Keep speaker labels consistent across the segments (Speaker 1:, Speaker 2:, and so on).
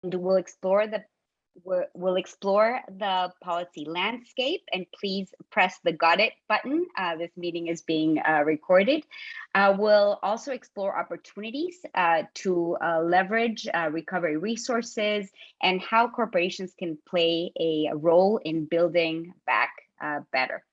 Speaker 1: we'll explore the policy landscape, and please press the got it button. This meeting is being recorded. We'll also explore opportunities to leverage recovery resources and how corporations can play a role in building back better.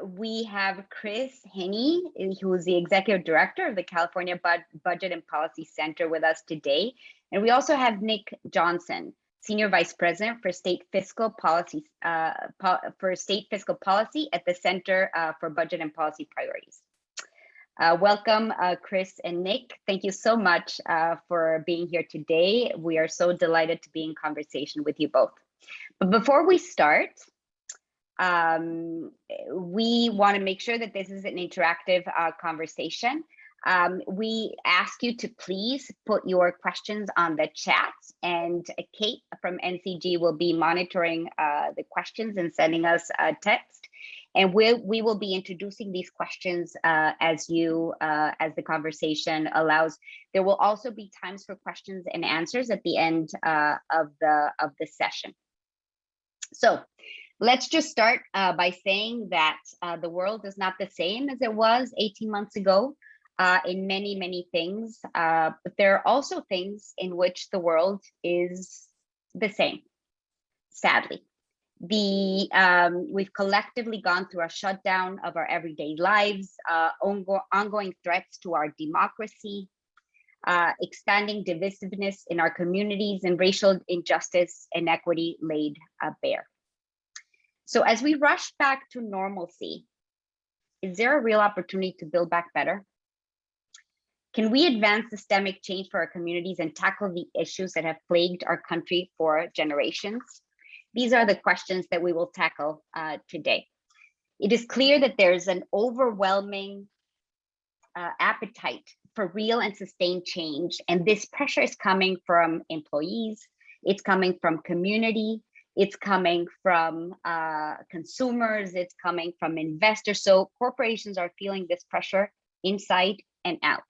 Speaker 1: We have Chris Henney, who is the Executive Director of the California Budget and Policy Center, with us today. And we also have Nick Johnson, Senior Vice President for State Fiscal Policy at the Center for Budget and Policy Priorities. Welcome, Chris and Nick. Thank you so much for being here today. We are so delighted to be in conversation with you both. But before we start, we want to make sure that this is an interactive conversation. We ask you to please put your questions on the chat, and Kate from NCG will be monitoring the questions and sending us a text. And we will be introducing these questions as the conversation allows. There will also be times for questions and answers at the end of the session. So let's just start by saying that the world is not the same as it was 18 months ago in many, many things. But there are also things in which the world is the same, sadly. We've collectively gone through a shutdown of our everyday lives, ongoing threats to our democracy, expanding divisiveness in our communities, and racial injustice and inequity laid bare. So as we rush back to normalcy, is there a real opportunity to build back better? Can we advance systemic change for our communities and tackle the issues that have plagued our country for generations? These are the questions that we will tackle today. It is clear that there's an overwhelming appetite for real and sustained change, and this pressure is coming from employees, it's coming from community, it's coming from consumers, it's coming from investors. So corporations are feeling this pressure inside and out.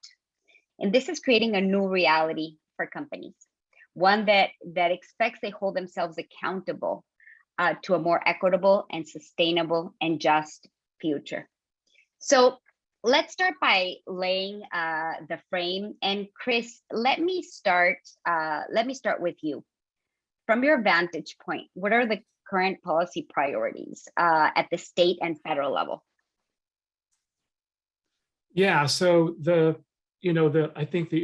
Speaker 1: And this is creating a new reality for companies, one that expects they hold themselves accountable to a more equitable and sustainable and just future. So let's start by laying the frame. And Chris, let me start with you. From your vantage point, what are the current policy priorities at the state and federal level?
Speaker 2: Yeah, so I think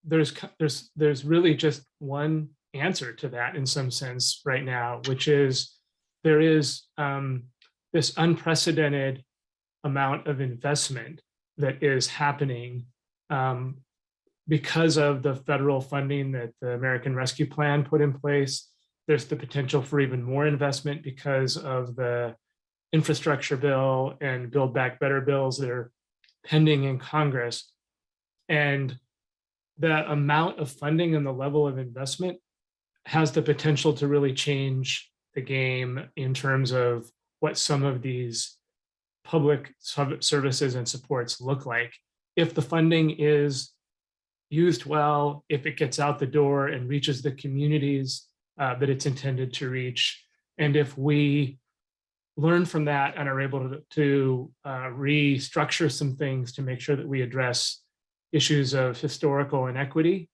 Speaker 2: there's really just one answer to that in some sense right now, which is there is this unprecedented amount of investment that is happening because of the federal funding that the American Rescue Plan put in place. There's the potential for even more investment because of the infrastructure bill and Build Back Better bills that are pending in Congress. And the amount of funding and the level of investment has the potential to really change the game in terms of what some of these public services and supports look like. If the funding is used well, if it gets out the door and reaches the communities that it's intended to reach, and if we learn from that and are able to restructure some things to make sure that we address issues of historical inequity,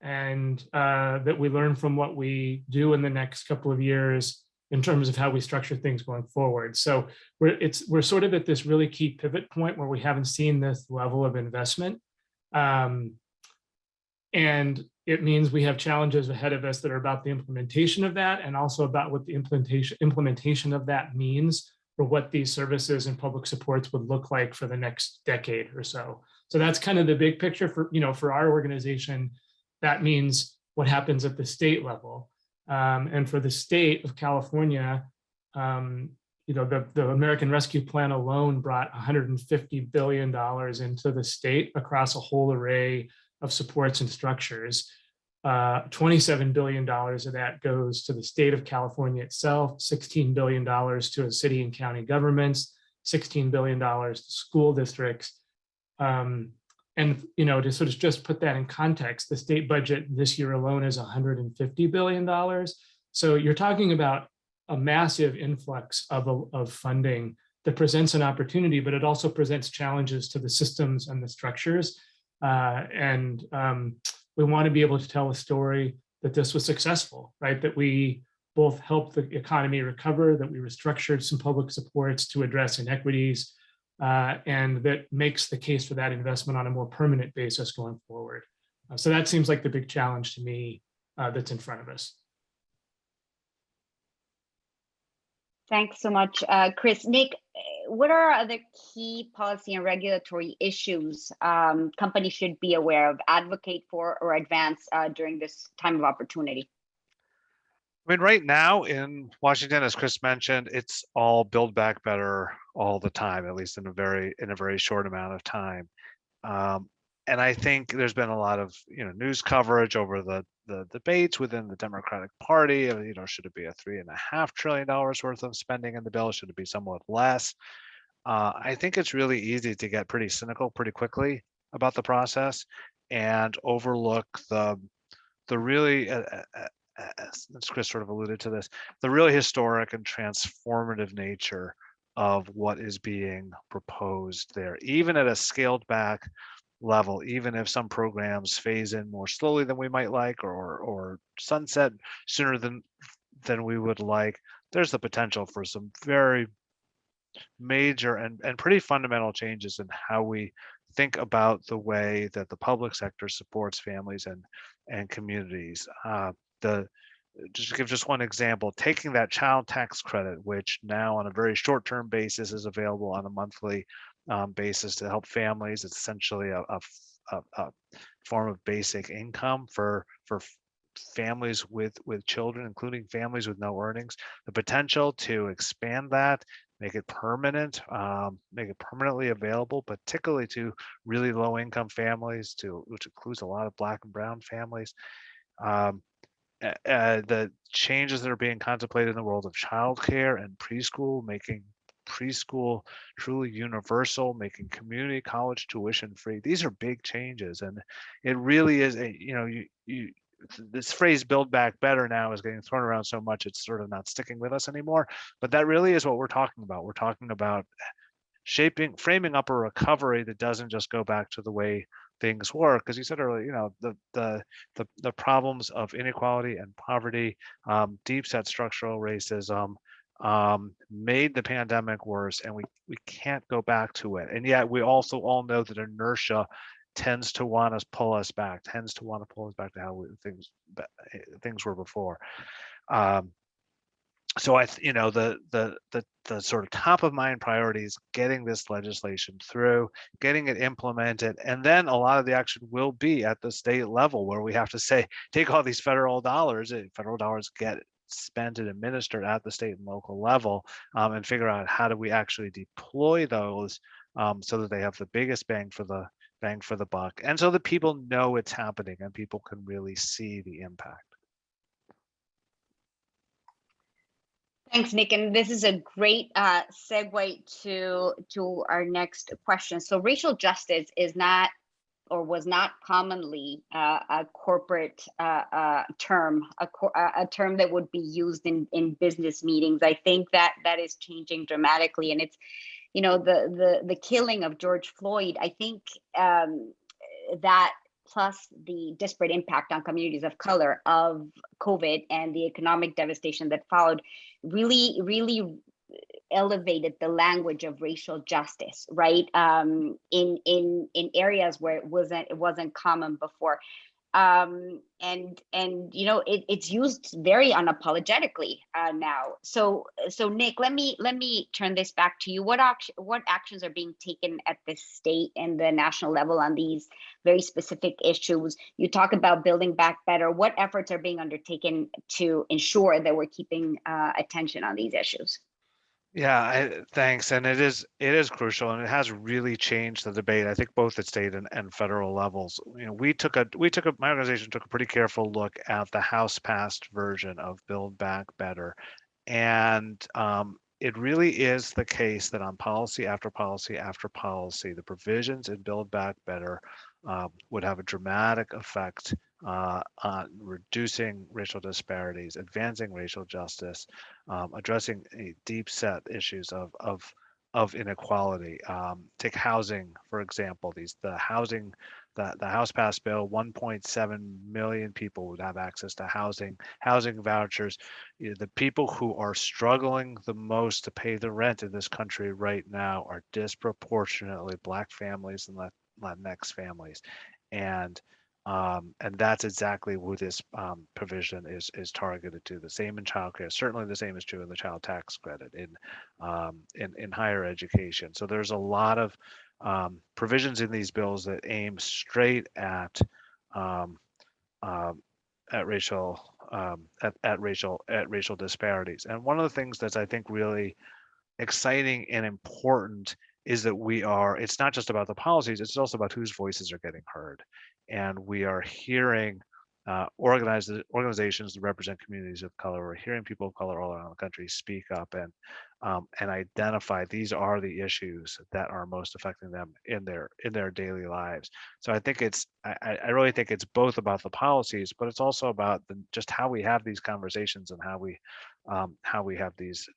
Speaker 2: and that we learn from what we do in the next couple of years in terms of how we structure things going forward. So we're sort of at this really key pivot point where we haven't seen this level of investment. And it means we have challenges ahead of us that are about the implementation of that, and also about what the implementation of that means for what these services and public supports would look like for the next decade or so. So that's kind of the big picture for our organization. That means what happens at the state level. And for the state of California, the American Rescue Plan alone brought $150 billion into the state across a whole array of supports and structures. $27 billion of that goes to the state of California itself, $16 billion to city and county governments, $16 billion to school districts. And to sort of just put that in context, the state budget this year alone is $150 billion. So you're talking about a massive influx of funding that presents an opportunity, but it also presents challenges to the systems and the structures. And we want to be able to tell a story that this was successful, right? That we both helped the economy recover, that we restructured some public supports to address inequities, and that makes the case for that investment on a more permanent basis going forward. So that seems like the big challenge to me that's in front of us.
Speaker 1: Thanks so much, Chris. Nick, what are other key policy and regulatory issues companies should be aware of, advocate for, or advance during this time of opportunity?
Speaker 3: I mean, right now in Washington, as Chris mentioned, it's all build back better all the time, at least in a very short amount of time. And I think there's been a lot of news coverage over the debates within the Democratic Party. Should it be a $3.5 trillion worth of spending in the bill? Should it be somewhat less? I think it's really easy to get pretty cynical pretty quickly about the process and overlook the really, as Chris sort of alluded to this, the really historic and transformative nature of what is being proposed there, even at a scaled back level, even if some programs phase in more slowly than we might like, or sunset sooner than we would like. There's the potential for some very major and pretty fundamental changes in how we think about the way that the public sector supports families and communities. Just to give just one example, taking that child tax credit, which now on a very short-term basis is available on a monthly basis to help families. It's essentially a form of basic income for families with children, including families with no earnings. The potential to expand that, make it permanent, make it permanently available, particularly to really low income families, which includes a lot of Black and brown families. The changes that are being contemplated in the world of childcare and preschool, making preschool truly universal, making community college tuition free. These are big changes, and it really is this phrase "build back better" now is getting thrown around so much it's sort of not sticking with us anymore. But that really is what we're talking about. We're talking about framing up a recovery that doesn't just go back to the way things work, because you said earlier, the problems of inequality and poverty, deep set structural racism, made the pandemic worse, and we can't go back to it. And yet we also all know that inertia tends to want to pull us back to how things were before. So the sort of top of mind priority is getting this legislation through, getting it implemented, and then a lot of the action will be at the state level, where we have to say, take all these federal dollars get spent and administered at the state and local level, and figure out how do we actually deploy those so that they have the biggest bang for the buck, and so that people know it's happening and people can really see the impact.
Speaker 1: Thanks, Nick. And this is a great segue to our next question. So racial justice is not, or was not commonly a corporate term, a term that would be used in business meetings. I think that is changing dramatically. And it's, the killing of George Floyd, I think that, plus the disparate impact on communities of color of COVID and the economic devastation that followed, really, really elevated the language of racial justice, right? In areas where it wasn't common before. It's used very unapologetically now. So Nick, let me turn this back to you. What actions are being taken at the state and the national level on these very specific issues? You talk about building back better. What efforts are being undertaken to ensure that we're keeping attention on these issues?
Speaker 3: Yeah, thanks. And it is crucial, and it has really changed the debate, I think, both at state and federal levels. My organization took a pretty careful look at the House passed version of Build Back Better. And it really is the case that on policy after policy after policy, the provisions in Build Back Better would have a dramatic effect on reducing racial disparities, advancing racial justice, addressing a deep set issues of inequality. Take housing, for example. The House passed bill, 1.7 million people would have access to housing vouchers. The people who are struggling the most to pay the rent in this country right now are disproportionately Black families and Latinx families, and that's exactly who this provision is targeted to. The same in childcare. Certainly, the same is true in the child tax credit in higher education. So there's a lot of provisions in these bills that aim straight um, at racial disparities. And one of the things that's, I think, really exciting and important is that it's not just about the policies, it's also about whose voices are getting heard. And we are hearing organizations that represent communities of color. We're hearing people of color all around the country speak up and identify these are the issues that are most affecting them in their daily lives. So I think I really think it's both about the policies, but it's also about just how we have these conversations and how we have these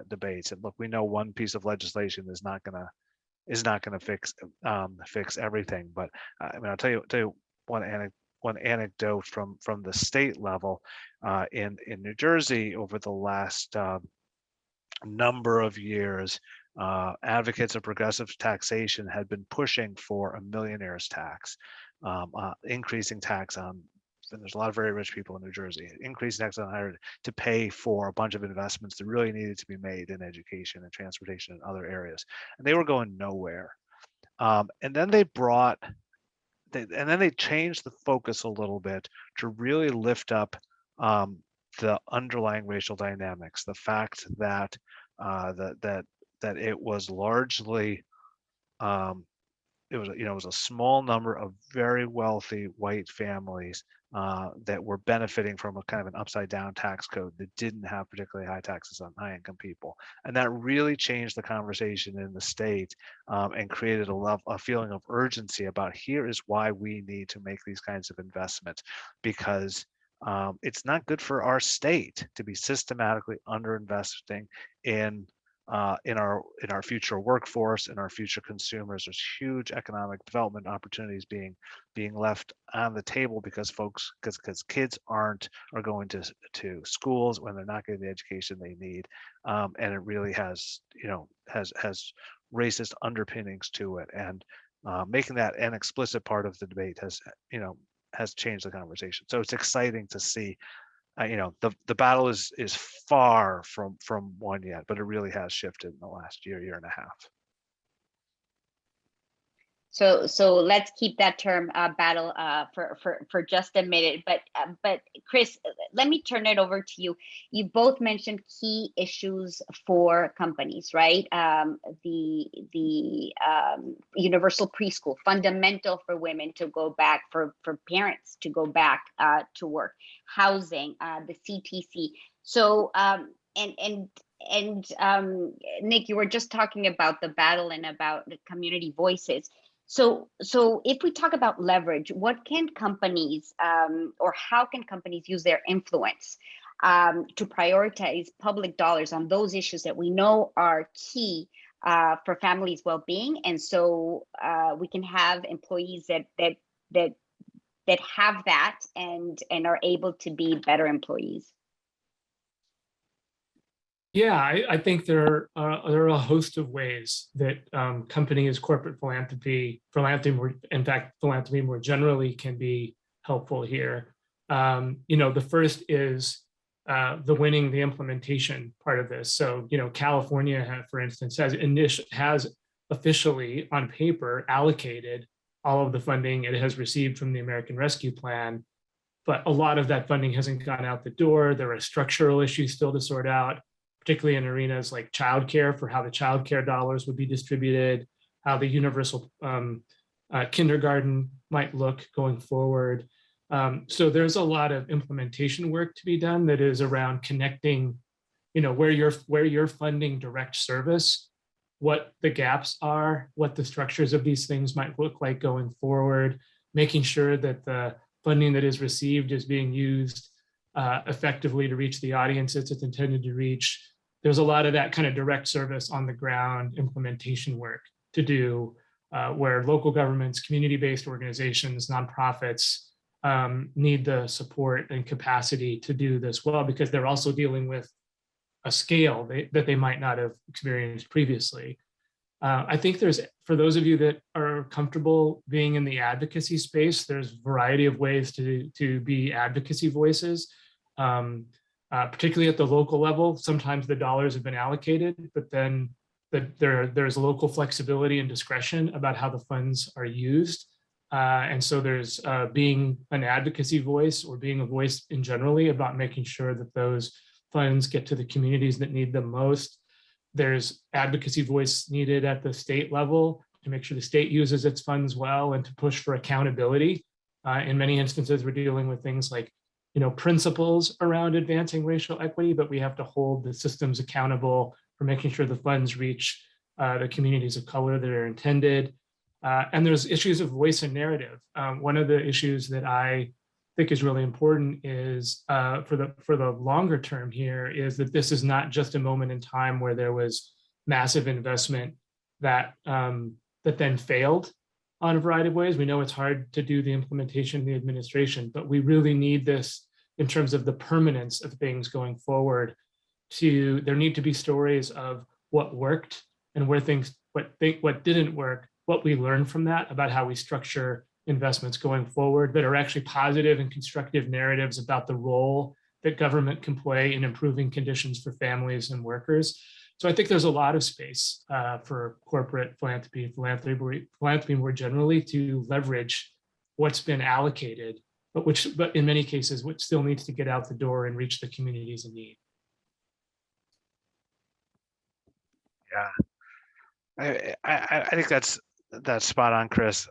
Speaker 3: debates. And look, we know one piece of legislation is not gonna fix everything. But I mean, I'll tell you one anecdote from the state level. In New Jersey over the last number of years, advocates of progressive taxation had been pushing for a millionaire's tax, increasing tax on. And there's a lot of very rich people in New Jersey, increasing tax on higher to pay for a bunch of investments that really needed to be made in education and transportation and other areas, and they were going nowhere. And then they changed the focus a little bit to really lift up the underlying racial dynamics, the fact that that it was largely it was a small number of very wealthy white families that were benefiting from a kind of an upside down tax code that didn't have particularly high taxes on high income people. And that really changed the conversation in the state and created a feeling of urgency about here is why we need to make these kinds of investments, because it's not good for our state to be systematically underinvesting in our future workforce and our future consumers. There's huge economic development opportunities being left on the table because kids are going to schools when they're not getting the education they need, and it really has racist underpinnings to it, and making that an explicit part of the debate has changed the conversation. So it's exciting to see. The battle is far from won yet, but it really has shifted in the last year and a half.
Speaker 1: So let's keep that term battle for just a minute. But Chris, let me turn it over to you. You both mentioned key issues for companies, right? The universal preschool, fundamental for women to go back, for parents to go back to work, housing, the CTC. So Nick, you were just talking about the battle and about the community voices. So if we talk about leverage, what can companies or how can companies use their influence to prioritize public dollars on those issues that we know are key for families' well-being, and so we can have employees that have that and are able to be better employees?
Speaker 2: Yeah, I think there are a host of ways that companies, corporate philanthropy more generally can be helpful here. The first is the winning the implementation part of this. So, California, for instance, has officially on paper allocated all of the funding it has received from the American Rescue Plan, but a lot of that funding hasn't gone out the door. There are structural issues still to sort out, particularly in arenas like childcare, for how the childcare dollars would be distributed, how the universal kindergarten might look going forward. So there's a lot of implementation work to be done that is around connecting where you're funding direct service, what the gaps are, what the structures of these things might look like going forward, making sure that the funding that is received is being used effectively to reach the audiences it's intended to reach. There's a lot of that kind of direct service on the ground implementation work to do, where local governments, community-based organizations, nonprofits need the support and capacity to do this well, because they're also dealing with a scale that they might not have experienced previously. I think for those of you that are comfortable being in the advocacy space, there's a variety of ways to be advocacy voices, particularly at the local level. Sometimes the dollars have been allocated, but then there's local flexibility and discretion about how the funds are used. And so there's being an advocacy voice, or being a voice in generally, about making sure that those funds get to the communities that need them most. There's advocacy voice needed at the state level to make sure the state uses its funds well, and to push for accountability. In many instances, we're dealing with things like, principles around advancing racial equity, but we have to hold the systems accountable for making sure the funds reach the communities of color that are intended. And there's issues of voice and narrative. One of the issues that I think is really important is for the longer term here, is that this is not just a moment in time where there was massive investment that then failed on a variety of ways. We know it's hard to do the implementation, the administration, but we really need this in terms of the permanence of things going forward. There need to be stories of what worked and what didn't work, what we learned from that about how we structure investments going forward, that are actually positive and constructive narratives about the role that government can play in improving conditions for families and workers. So I think there's a lot of space for corporate philanthropy more generally, to leverage what's been allocated, but in many cases, which still needs to get out the door and reach the communities in need.
Speaker 3: Yeah, I think that's spot on, Chris.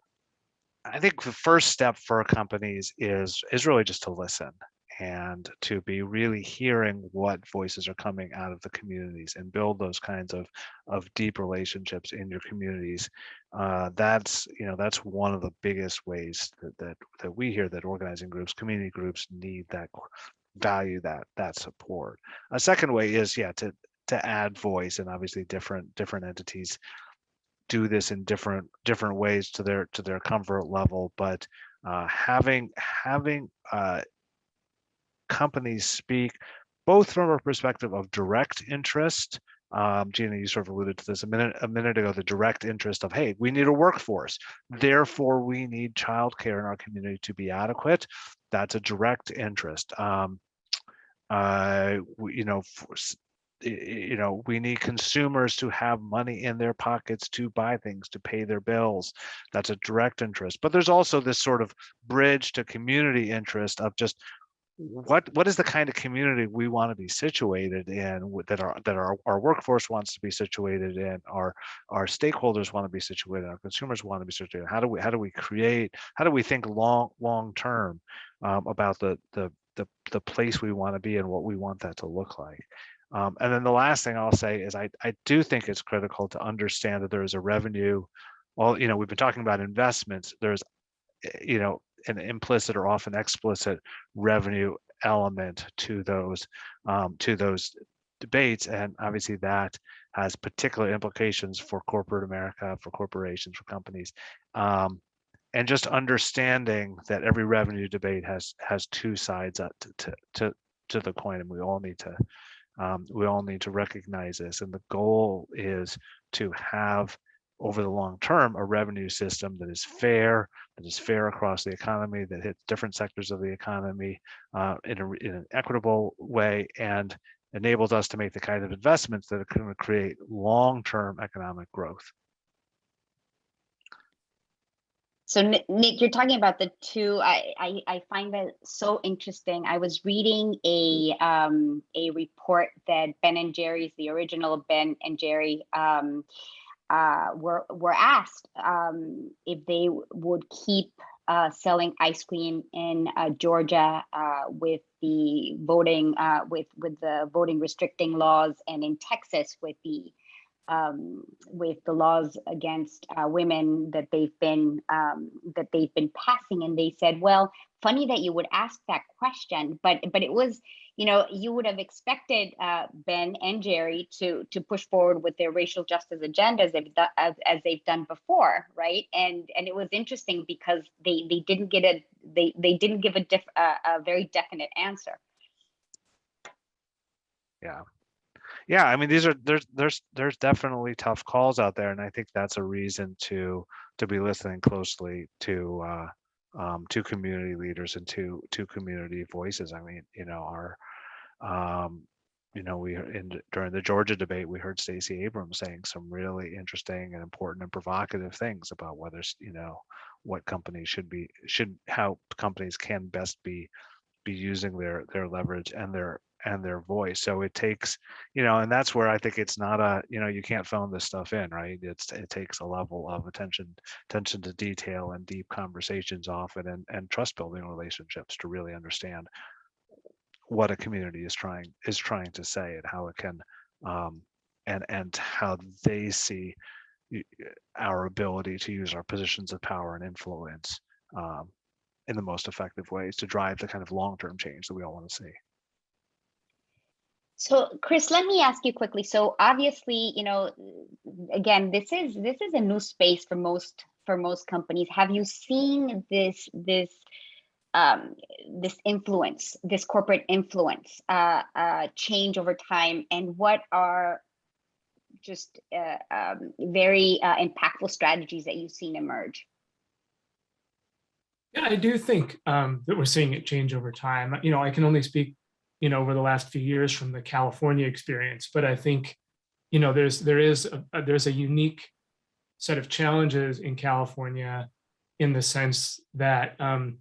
Speaker 3: I think the first step for companies is really just to listen, and to be really hearing what voices are coming out of the communities, and build those kinds of deep relationships in your communities. That's one of the biggest ways that we hear that organizing groups, community groups, need that, value that support. A second way is to add voice, and obviously different entities do this in different ways to their comfort level, but having companies speak both from a perspective of direct interest. Gina, you sort of alluded to this a minute ago, the direct interest of, hey, we need a workforce, therefore we need childcare in our community to be adequate. That's a direct interest. We need consumers to have money in their pockets to buy things, to pay their bills. That's a direct interest. But there's also this sort of bridge to community interest of just what is the kind of community we want to be situated in, that our workforce wants to be situated in, our stakeholders want to be situated, our consumers want to be situated. How do we think long term about the place we want to be and what we want that to look like. And then the last thing I'll say is I do think it's critical to understand that there is a revenue. Well, we've been talking about investments. There's, an implicit or often explicit revenue element to those debates, and obviously that has particular implications for corporate America, for corporations, for companies. And just understanding that every revenue debate has two sides to the coin, and we all need to recognize this. And the goal is to have, over the long term, a revenue system that is fair across the economy, that hits different sectors of the economy in an equitable way, and enables us to make the kind of investments that are going to create long-term economic growth.
Speaker 1: So Nick, you're talking about the two. I find that so interesting. I was reading a report that Ben and Jerry's, the original Ben and Jerry, were asked if they would keep selling ice cream in Georgia with the voting with the voting restricting laws, and in Texas with the laws against women that they've been passing. And they said, well, funny that you would ask that question, but it was, you would have expected Ben and Jerry to push forward with their racial justice agendas as they've done before, right? And it was interesting because they didn't give a very definite answer.
Speaker 3: Yeah, I mean, there's definitely tough calls out there, and I think that's a reason to be listening closely to community leaders and to community voices. I mean, during the Georgia debate, we heard Stacey Abrams saying some really interesting and important and provocative things about whether what companies how companies can best be using their leverage and their voice. So it takes, and that's where I think it's not you can't phone this stuff in, right? It takes a level of attention to detail and deep conversations often, and trust building relationships to really understand what a community is trying to say, and how it can and how they see our ability to use our positions of power and influence in the most effective ways to drive the kind of long-term change that we all want to see.
Speaker 1: So, Chris, let me ask you quickly. So, obviously, again, this is a new space for most companies. Have you seen this influence, this corporate influence, change over time, and what are just very impactful strategies that you've seen emerge?
Speaker 2: Yeah, I do think that we're seeing it change over time. I can only speak, over the last few years from the California experience, but I think, there's a unique set of challenges in California, in the sense that, the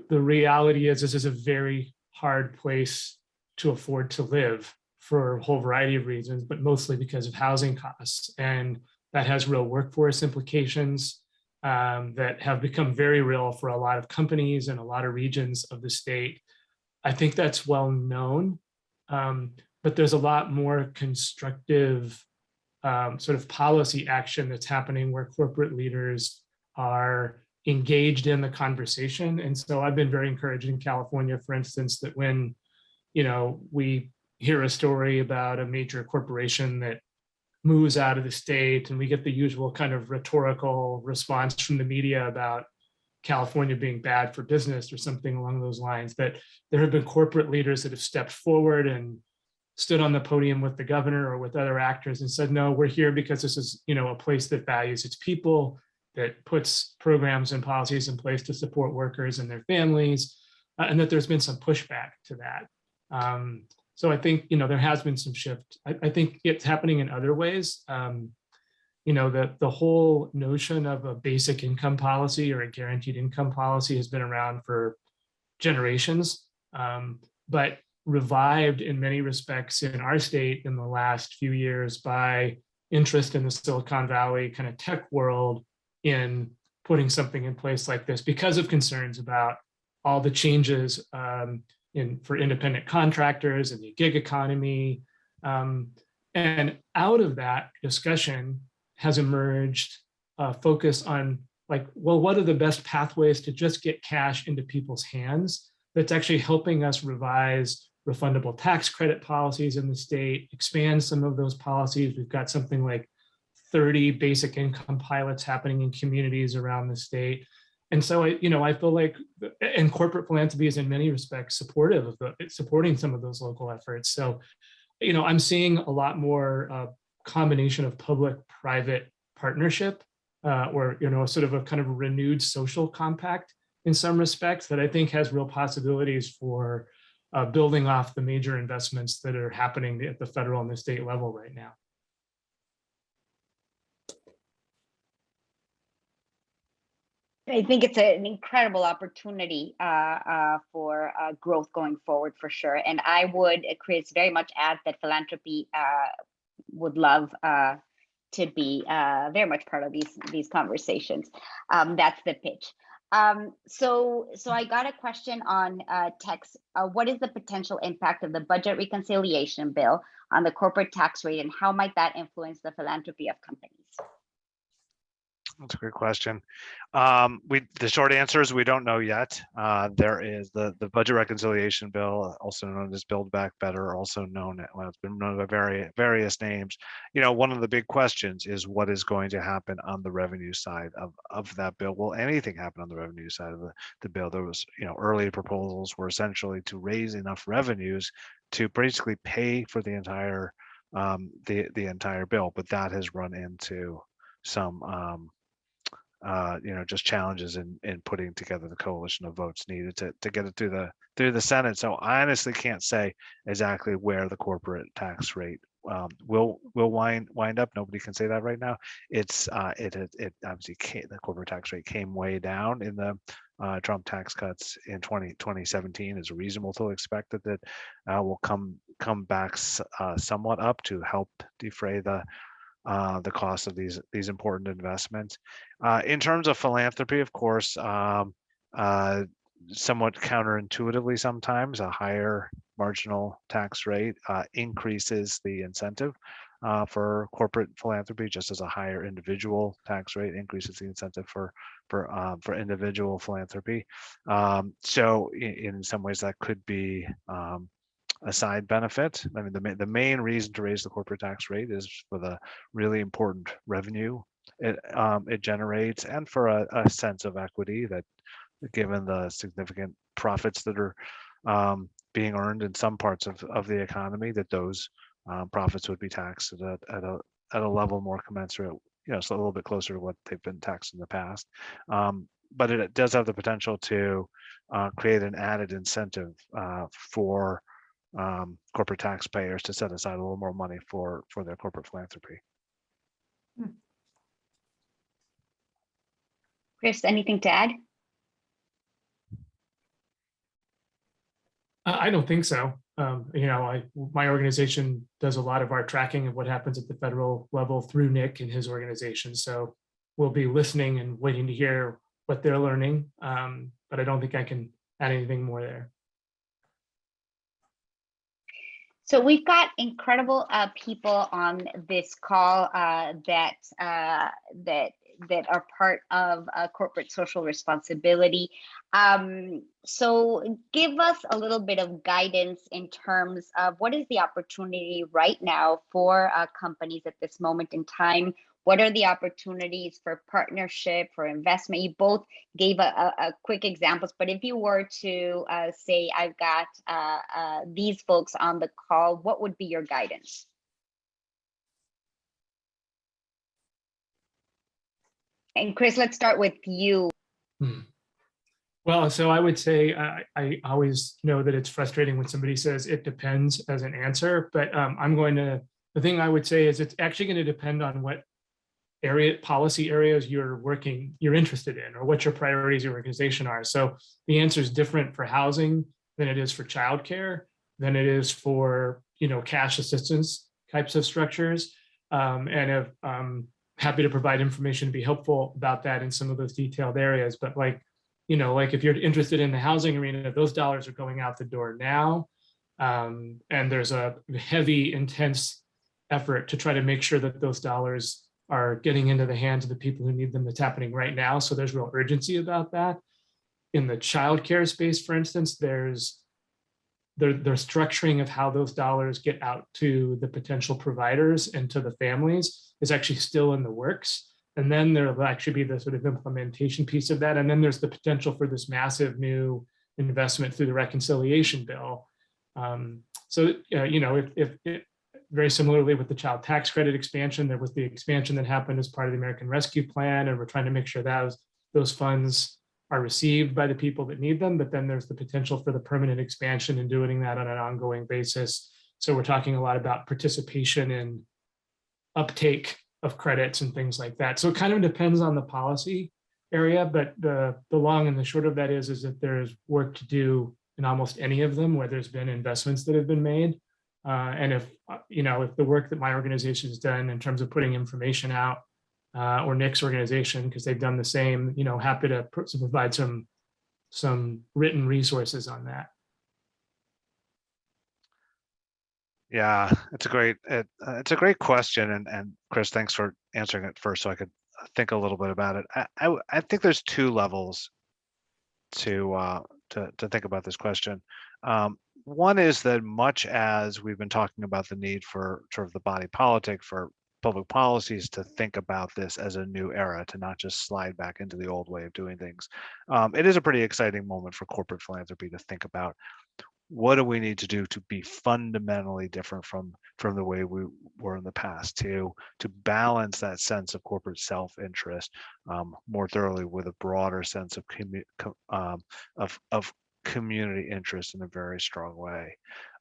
Speaker 2: reality is this is a very hard place to afford to live for a whole variety of reasons, but mostly because of housing costs, and that has real workforce implications that have become very real for a lot of companies and a lot of regions of the state. I think that's well known, but there's a lot more constructive sort of policy action that's happening, where corporate leaders are engaged in the conversation. And so I've been very encouraged in California, for instance, that when we hear a story about a major corporation that moves out of the state, and we get the usual kind of rhetorical response from the media about California being bad for business or something along those lines, that there have been corporate leaders that have stepped forward and stood on the podium with the governor or with other actors and said, no, we're here because this is, a place that values its people, that puts programs and policies in place to support workers and their families, and that there's been some pushback to that. So I think, there has been some shift. I think it's happening in other ways. The whole notion of a basic income policy or a guaranteed income policy has been around for generations, but revived in many respects in our state in the last few years by interest in the Silicon Valley kind of tech world in putting something in place like this, because of concerns about all the changes for independent contractors and the gig economy. And out of that discussion has emerged a focus on, what are the best pathways to just get cash into people's hands that's actually helping us revise refundable tax credit policies in the state, expand some of those policies. We've got something like 30 basic income pilots happening in communities around the state. And so, I feel like, and corporate philanthropy is in many respects supportive of supporting some of those local efforts. So, I'm seeing a lot more combination of public-private partnership, or, sort of a kind of renewed social compact in some respects that I think has real possibilities for building off the major investments that are happening at the federal and the state level right now.
Speaker 1: I think it's an incredible opportunity for growth going forward, for sure. And I would, Chris, very much add that philanthropy would love to be very much part of these conversations. That's the pitch. So I got a question on text. What is the potential impact of the budget reconciliation bill on the corporate tax rate, and how might that influence the philanthropy of companies?
Speaker 3: That's a great question. The short answer is we don't know yet. There is the budget reconciliation bill, also known as Build Back Better, also known, well, it's been known by various names. You know, one of the big questions is what is going to happen on the revenue side of that bill. Will anything happen on the revenue side of the bill? There was, you know, early proposals were essentially to raise enough revenues to basically pay for the entire the entire bill, but that has run into some you know, just challenges in putting together the coalition of votes needed to get it through the Senate. So I honestly can't say exactly where the corporate tax rate will wind up. Nobody can say that right now. It's it obviously the corporate tax rate came way down in the Trump tax cuts in 2017. It's reasonable to expect that will come back somewhat up to help defray the cost of these important investments. In terms of philanthropy, of course, somewhat counterintuitively sometimes, a higher marginal tax rate increases the incentive for corporate philanthropy, just as a higher individual tax rate increases the incentive for individual philanthropy. So in some ways that could be a side benefit. I mean, the main reason to raise the corporate tax rate is for the really important revenue it generates, and for a sense of equity that, given the significant profits that are being earned in some parts of the economy, that those profits would be taxed at a level more commensurate, you know, so a little bit closer to what they've been taxed in the past. But it does have the potential to create an added incentive for corporate taxpayers to set aside a little more money for their corporate philanthropy.
Speaker 1: Chris, anything to add?
Speaker 2: I don't think so. You know, my organization does a lot of our tracking of what happens at the federal level through Nick and his organization. So we'll be listening and waiting to hear what they're learning. But I don't think I can add anything more there.
Speaker 1: So we've got incredible people on this call that are part of corporate social responsibility. So give us a little bit of guidance in terms of what is the opportunity right now for companies at this moment in time. What are the opportunities for partnership, for investment? You both gave a quick examples, but if you were to say, I've got these folks on the call, what would be your guidance? And Chris, let's start with you.
Speaker 2: Well, so I would say I always know that it's frustrating when somebody says it depends as an answer, but the thing I would say is it's actually going to depend on what policy areas you're interested in, or what your priorities of your organization are. So the answer is different for housing than it is for childcare, than it is for, you know, cash assistance types of structures. And I'm happy to provide information to be helpful about that in some of those detailed areas. But like, you know, like if you're interested in the housing arena, those dollars are going out the door now. And there's a heavy, intense effort to try to make sure that those dollars are getting into the hands of the people who need them. That's happening right now. So there's real urgency about that. In the childcare space, for instance, there's the structuring of how those dollars get out to the potential providers and to the families is actually still in the works. And then there'll actually be the sort of implementation piece of that. And then there's the potential for this massive new investment through the reconciliation bill. You know, if very similarly with the child tax credit expansion, there was the expansion that happened as part of the American Rescue Plan, and we're trying to make sure that those funds are received by the people that need them. But then there's the potential for the permanent expansion and doing that on an ongoing basis. So we're talking a lot about participation in uptake of credits and things like that. So it kind of depends on the policy area, but the long and the short of that is that there's work to do in almost any of them where there's been investments that have been made. And if, if the work that my organization has done in terms of putting information out, or Nick's organization, because they've done the same, happy to provide some written resources on that.
Speaker 3: Yeah, it's a great question, and Chris, thanks for answering it first, so I could think a little bit about it. I think there's two levels to think about this question. One is that much as we've been talking about the need for sort of the body politic, for public policies to think about this as a new era, to not just slide back into the old way of doing things, it is a pretty exciting moment for corporate philanthropy to think about what do we need to do to be fundamentally different from the way we were in the past, to balance that sense of corporate self-interest more thoroughly with a broader sense of community interest in a very strong way.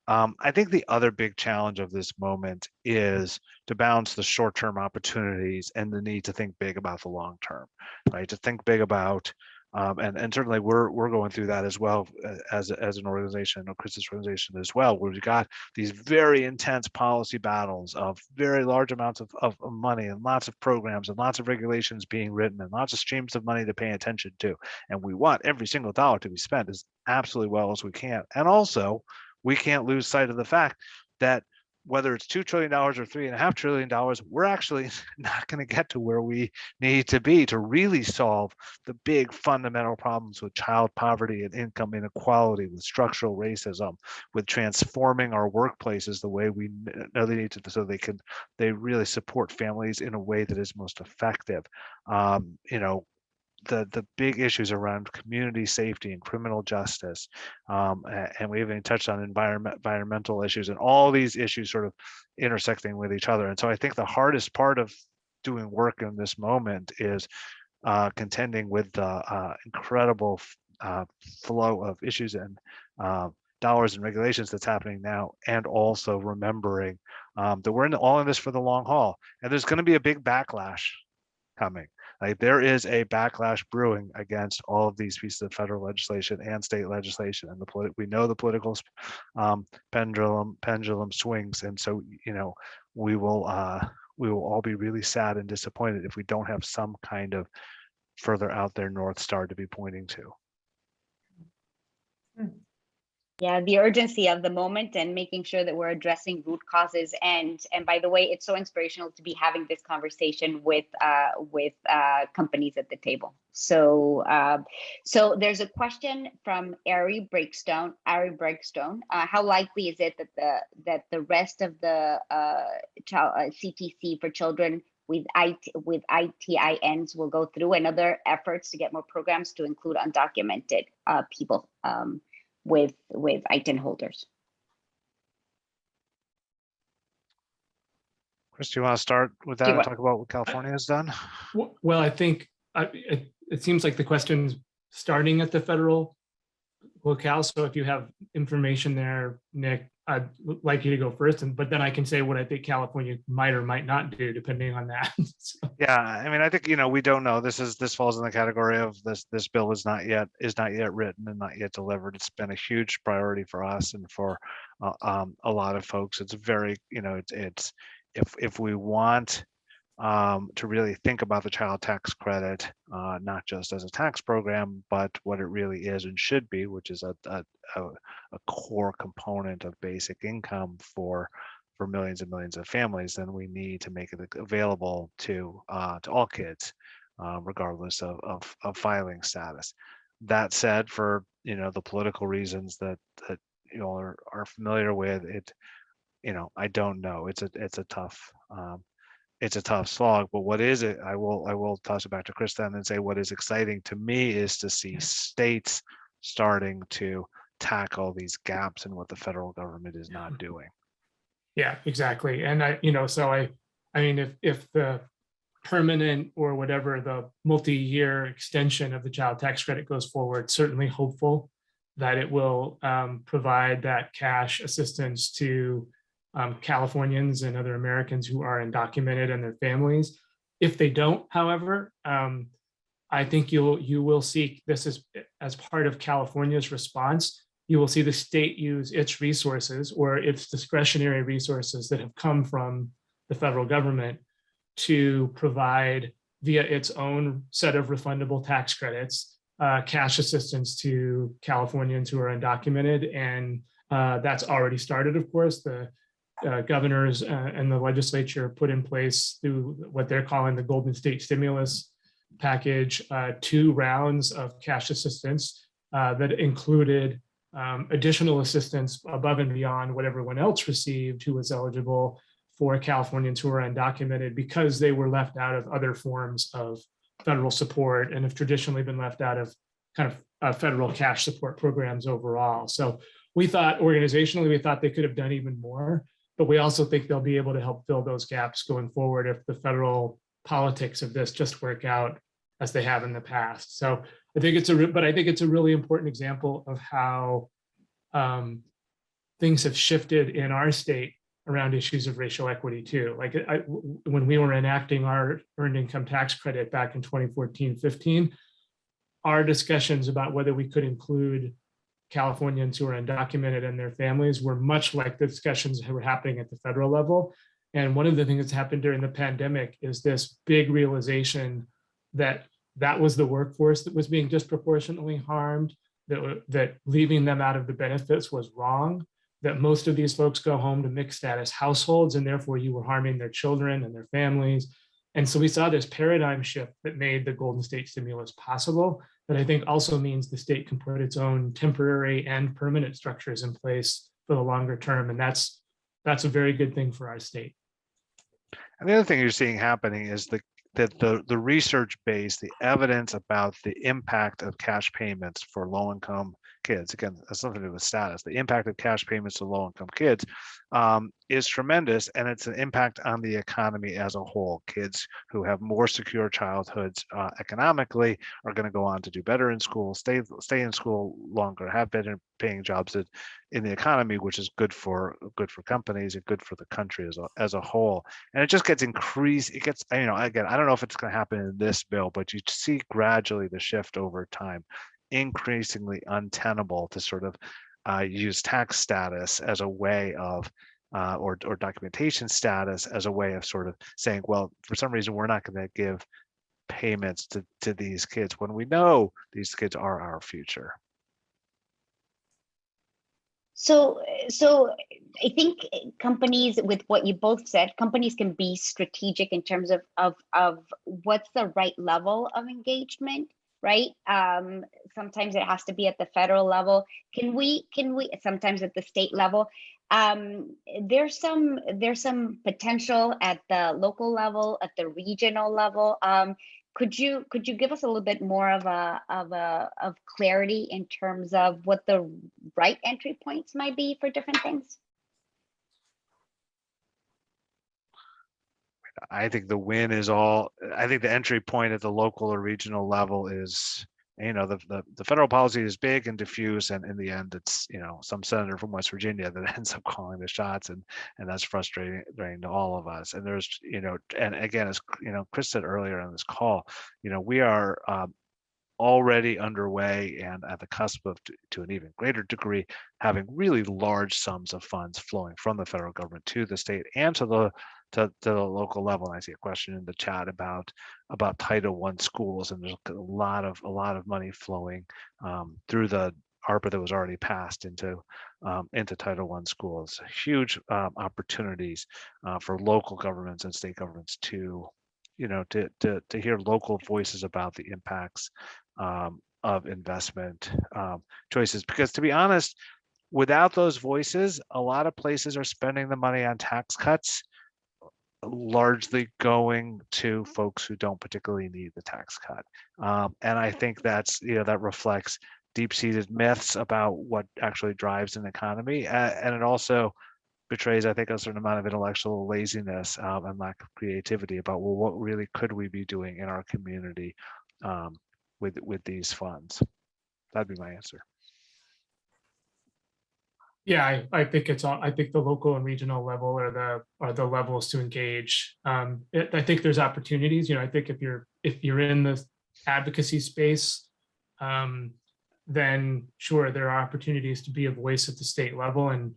Speaker 3: I think the other big challenge of this moment is to balance the short-term opportunities and the need to think big about the long term, right? To think big about and certainly we're going through that as well as an organization, or Chris's organization as well, where we've got these very intense policy battles of very large amounts of money and lots of programs and lots of regulations being written and lots of streams of money to pay attention to. And we want every single dollar to be spent as absolutely well as we can. And also, we can't lose sight of the fact that whether it's $2 trillion or $3.5 trillion, we're actually not going to get to where we need to be to really solve the big fundamental problems with child poverty and income inequality, with structural racism, with transforming our workplaces the way we know they need to, so they really support families in a way that is most effective. The big issues around community safety and criminal justice, and we even touched on environmental issues, and all these issues sort of intersecting with each other. And so I think the hardest part of doing work in this moment is contending with the incredible flow of issues and dollars and regulations that's happening now, and also remembering that we're all in this for the long haul, and there's going to be a big backlash coming. Like, there is a backlash brewing against all of these pieces of federal legislation and state legislation, and we know the political pendulum swings, and so we will all be really sad and disappointed if we don't have some kind of further out there North Star to be pointing to.
Speaker 1: Yeah, the urgency of the moment and making sure that we're addressing root causes. And by the way, it's so inspirational to be having this conversation with companies at the table. So so there's a question from Ari Breakstone. How likely is it that the rest of the CTC for children with ITINs will go through, and other efforts to get more programs to include undocumented people with ITIN holders?
Speaker 3: Chris, do you want to start with that and talk about what California has done?
Speaker 2: Well, I think it seems like the question's starting at the federal locale. So if you have information there, Nick, I'd like you to go first, but then I can say what I think California might or might not do, depending on that. So.
Speaker 3: Yeah, I mean, I think we don't know. This falls in the category of this bill is not yet written and not yet delivered. It's been a huge priority for us and for a lot of folks. It's very it's if we want to really think about the child tax credit, not just as a tax program, but what it really is and should be, which is a core component of basic income for millions and millions of families, then we need to make it available to all kids, regardless of filing status. That said, for the political reasons that you all are familiar with, it I don't know. It's a tough slog, but what is it? I will toss it back to Chris then and say what is exciting to me is to see states starting to tackle these gaps in what the federal government is not doing.
Speaker 2: Yeah, exactly. And I mean, if the permanent or whatever the multi-year extension of the child tax credit goes forward, certainly hopeful that it will provide that cash assistance to Californians and other Americans who are undocumented and their families. If they don't, however, I think you will see this as part of California's response you will see the state use its resources or its discretionary resources that have come from the federal government to provide via its own set of refundable tax credits, cash assistance to Californians who are undocumented. And that's already started, of course. The governors and the legislature put in place through what they're calling the Golden State Stimulus Package, 2 rounds of cash assistance that included additional assistance above and beyond what everyone else received who was eligible for Californians who are undocumented, because they were left out of other forms of federal support and have traditionally been left out of kind of federal cash support programs overall. So we thought organizationally, we thought they could have done even more, but we also think they'll be able to help fill those gaps going forward if the federal politics of this just work out as they have in the past. So I think it's a really important example of how things have shifted in our state around issues of racial equity too. Like when we were enacting our earned income tax credit back in 2014-15, our discussions about whether we could include Californians who are undocumented and their families were much like the discussions that were happening at the federal level. And one of the things that's happened during the pandemic is this big realization that that was the workforce that was being disproportionately harmed, that leaving them out of the benefits was wrong, that most of these folks go home to mixed status households, and therefore you were harming their children and their families. And so we saw this paradigm shift that made the Golden State Stimulus possible, that I think also means the state can put its own temporary and permanent structures in place for the longer term. And that's a very good thing for our state.
Speaker 3: And the other thing you're seeing happening is that the research base, the evidence about the impact of cash payments for low-income kids, again, that's something to do with status, the impact of cash payments to low-income kids is tremendous, and it's an impact on the economy as a whole. Kids who have more secure childhoods economically are going to go on to do better in school, stay in school longer, have better paying jobs in the economy, which is good for companies and good for the country as a whole. And it just gets increased. It gets, again, I don't know if it's going to happen in this bill, but you see gradually the shift over time, increasingly untenable to sort of use tax status as a way of or documentation status as a way of sort of saying, well, for some reason we're not going to give payments to these kids when we know these kids are our future.
Speaker 1: So I think companies, with what you both said, companies can be strategic in terms of what's the right level of engagement, right? Sometimes it has to be at the federal level. Can we sometimes at the state level? There's some potential at the local level, at the regional level. Could you give us a little bit more of clarity in terms of what the right entry points might be for different things?
Speaker 3: I think the win is all. I think the entry point at the local or regional level is, the federal policy is big and diffuse, and in the end, it's some senator from West Virginia that ends up calling the shots, and that's frustrating to all of us. And there's and again, as Chris said earlier on this call, we are already underway and at the cusp of, to an even greater degree, having really large sums of funds flowing from the federal government to the state and to the local level. And I see a question in the chat about Title I schools, and there's a lot of money flowing through the ARPA that was already passed into Title I schools. Huge opportunities for local governments and state governments to hear local voices about the impacts of investment choices. Because to be honest, without those voices, a lot of places are spending the money on tax cuts, largely going to folks who don't particularly need the tax cut. And I think that's, that reflects deep-seated myths about what actually drives an economy. And it also betrays, I think, a certain amount of intellectual laziness and lack of creativity about, well, what really could we be doing in our community with these funds? That'd be my answer.
Speaker 2: Yeah, I think it's all. I think the local and regional level are the levels to engage. I think there's opportunities. I think if you're in the advocacy space, then sure, there are opportunities to be a voice at the state level. And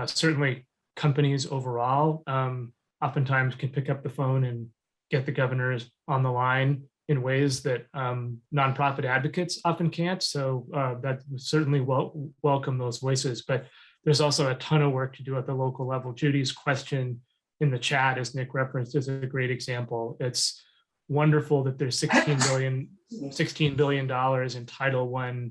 Speaker 2: certainly companies overall oftentimes can pick up the phone and get the governors on the line in ways that nonprofit advocates often can't. So that certainly welcome those voices. But there's also a ton of work to do at the local level. Judy's question in the chat, as Nick referenced, is a great example. It's wonderful that there's $16 billion in Title I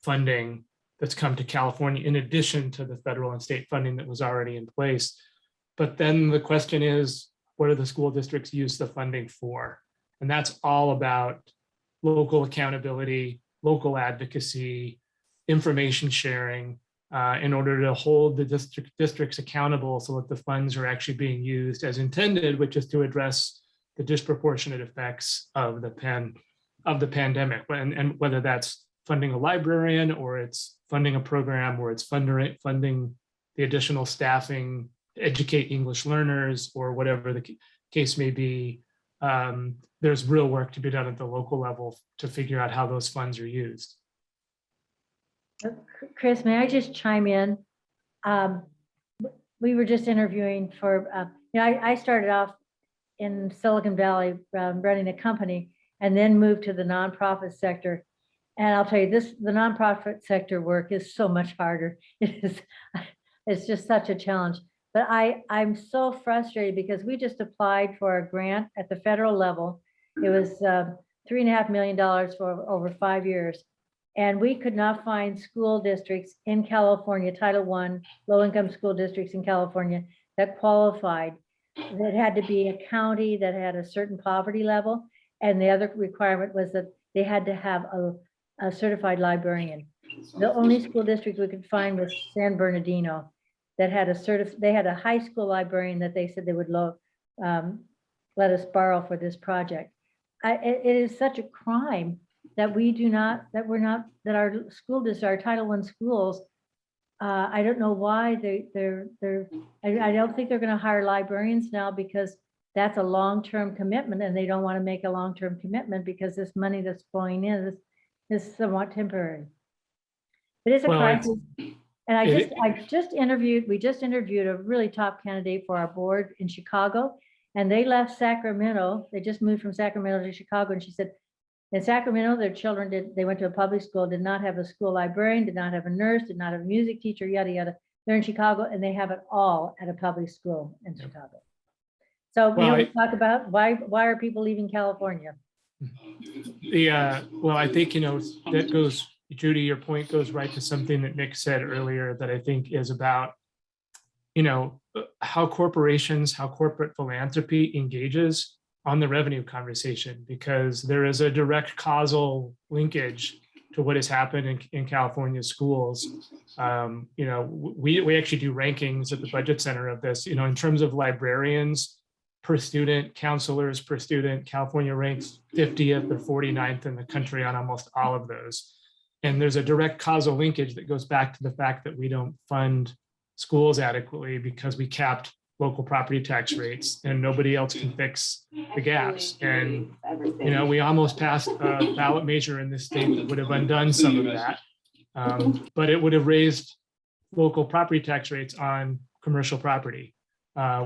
Speaker 2: funding that's come to California, in addition to the federal and state funding that was already in place. But then the question is, what do the school districts use the funding for? And that's all about local accountability, local advocacy, information sharing, in order to hold the districts accountable so that the funds are actually being used as intended, which is to address the disproportionate effects of the pandemic. And whether that's funding a librarian, or it's funding a program, or it's funding the additional staffing to educate English learners, or whatever the case may be, there's real work to be done at the local level to figure out how those funds are used.
Speaker 4: Chris, may I just chime in? We were just interviewing for, I started off in Silicon Valley running a company, and then moved to the nonprofit sector. And I'll tell you this, the nonprofit sector work is so much harder. It's just such a challenge. But I'm so frustrated because we just applied for a grant at the federal level. It was $3.5 million for over 5 years. And we could not find school districts in California, Title I, low-income school districts in California that qualified. It had to be a county that had a certain poverty level. And the other requirement was that they had to have a certified librarian. The only school district we could find was San Bernardino that had they had a high school librarian that they said they would let us borrow for this project. It is such a crime that our school district, our Title I schools, I don't know why I don't think they're going to hire librarians now, because that's a long-term commitment, and they don't want to make a long-term commitment because this money that's flowing in is somewhat temporary. It is a crisis. And we just interviewed a really top candidate for our board in Chicago, and they left Sacramento. They just moved from Sacramento to Chicago, and she said, in Sacramento, their children they went to a public school, did not have a school librarian, did not have a nurse, did not have a music teacher, yada, yada. They're in Chicago, and they have it all at a public school in Chicago. So we talk about why are people leaving California?
Speaker 2: Well, I think, that goes, Judy, your point goes right to something that Nick said earlier that I think is about, how corporate philanthropy engages on the revenue conversation, because there is a direct causal linkage to what has happened in California schools. We actually do rankings at the budget center of this, in terms of librarians per student, counselors per student. California ranks 50th or 49th in the country on almost all of those. And there's a direct causal linkage that goes back to the fact that we don't fund schools adequately because we capped local property tax rates, and nobody else can fix the gaps. And, we almost passed a ballot measure in this state that would have undone some of that. But it would have raised local property tax rates on commercial property,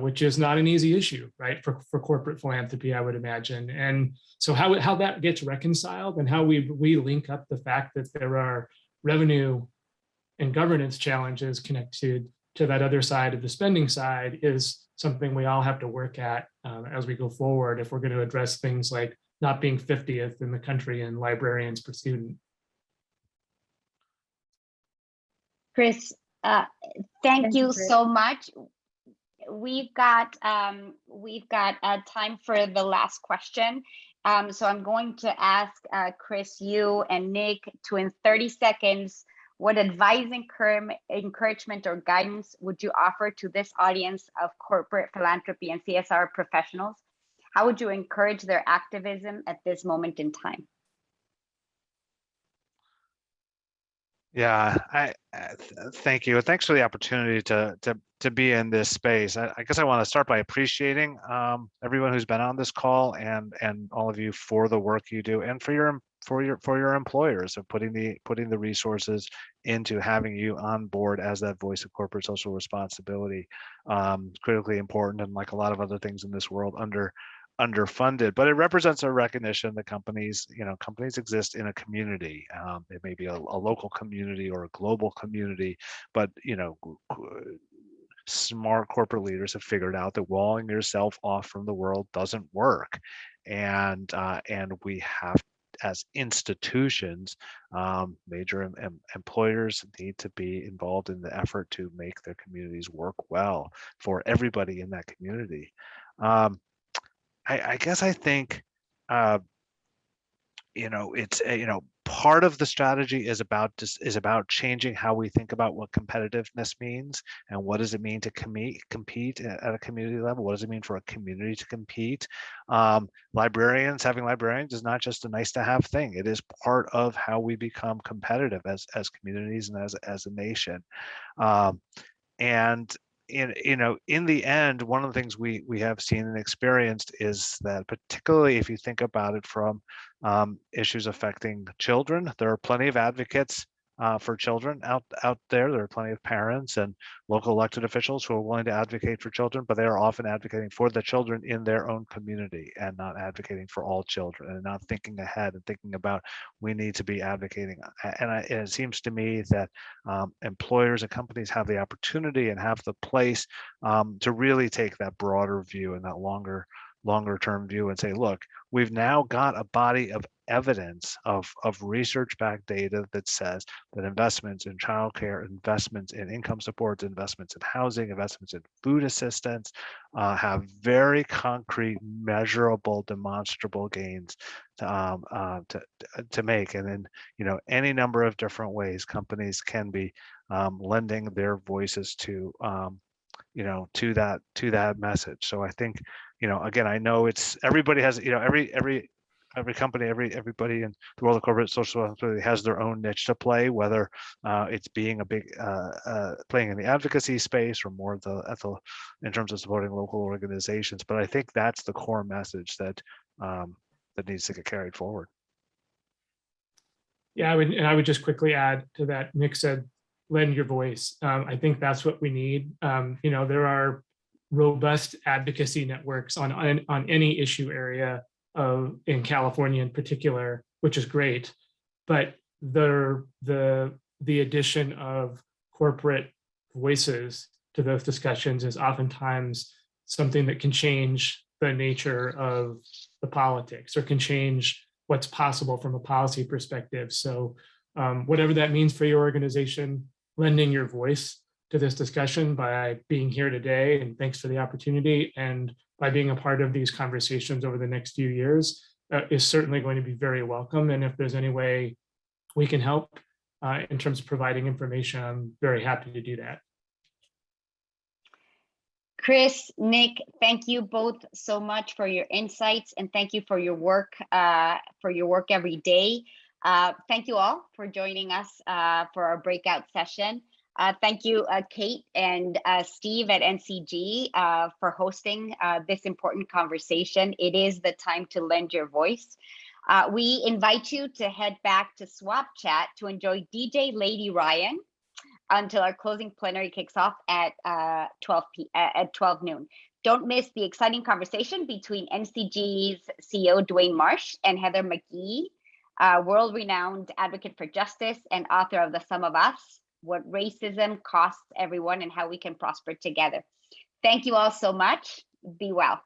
Speaker 2: which is not an easy issue, right, for corporate philanthropy, I would imagine. And so how that gets reconciled, and how we link up the fact that there are revenue and governance challenges connected to that other side of the spending side, is something we all have to work at as we go forward, if we're going to address things like not being 50th in the country in librarians per student.
Speaker 1: Chris, thank you so much. We've got time for the last question. So I'm going to ask Chris, you and Nick to, in 30 seconds, what advice, encouragement, or guidance would you offer to this audience of corporate philanthropy and CSR professionals? How would you encourage their activism at this moment in time?
Speaker 3: Yeah, thank you. Thanks for the opportunity to be in this space. I guess I want to start by appreciating everyone who's been on this call, and all of you for the work you do, and for for your employers of putting the resources into having you on board as that voice of corporate social responsibility. Critically important, and like a lot of other things in this world, underfunded, but it represents a recognition that companies exist in a community. It may be a local community or a global community, but smart corporate leaders have figured out that walling yourself off from the world doesn't work, and we have, as institutions, major employers need to be involved in the effort to make their communities work well for everybody in that community. I guess I think it's part of the strategy is about changing how we think about what competitiveness means, and what does it mean to compete at a community level. What does it mean for a community to compete? Having librarians is not just a nice to have thing. It is part of how we become competitive as communities and as a nation. And in the end, one of the things we have seen and experienced is that, particularly if you think about it from issues affecting children, there are plenty of advocates for children out there. There are plenty of parents and local elected officials who are willing to advocate for children, but they are often advocating for the children in their own community and not advocating for all children, and not thinking ahead and thinking about, we need to be advocating. And it seems to me that employers and companies have the opportunity and have the place to really take that broader view and that longer term view and say, look, we've now got a body of evidence of research-backed data that says that investments in childcare, investments in income supports, investments in housing, investments in food assistance have very concrete, measurable, demonstrable gains to make. And in any number of different ways, companies can be lending their voices to that message. So I think, again, I know it's, everybody has, every company, everybody in the world of corporate social responsibility has their own niche to play, whether it's being a big playing in the advocacy space or more in terms of supporting local organizations. But I think that's the core message that needs to get carried forward.
Speaker 2: Yeah, I would just quickly add to that. Nick said, lend your voice. I think that's what we need. There are robust advocacy networks on any issue area in California in particular, which is great. But the addition of corporate voices to those discussions is oftentimes something that can change the nature of the politics, or can change what's possible from a policy perspective. So whatever that means for your organization, lending your voice to this discussion by being here today, and thanks for the opportunity, and by being a part of these conversations over the next few years is certainly going to be very welcome. And if there's any way we can help in terms of providing information, I'm very happy to do that.
Speaker 1: Chris, Nick, thank you both so much for your insights, and thank you for your work every day. Thank you all for joining us for our breakout session. Thank you, Kate and Steve at NCG for hosting this important conversation. It is the time to lend your voice. We invite you to head back to Swap Chat to enjoy DJ Lady Ryan until our closing plenary kicks off at 12 noon. Don't miss the exciting conversation between NCG's CEO Dwayne Marsh and Heather McGee, world-renowned advocate for justice and author of The Sum of Us: What Racism Costs Everyone and How We Can Prosper Together. Thank you all so much. Be well.